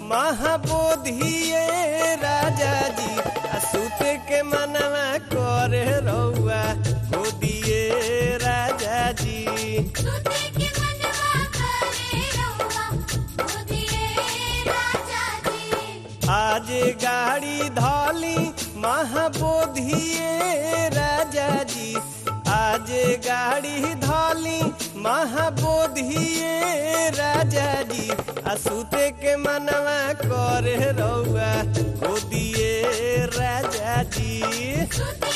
महाबोधिए राजा जी सुते के मनवा करे रउआ गोदिए राजा जी सुते के मनवा करे रउआ गोदिए राजा जी। आज गाड़ी धौली महाबोधिए राजा जी आज गाड़ी धौली महाबोधिए राजा जी सुते के मनवा करे रउआ गोदिए राजा जी सुते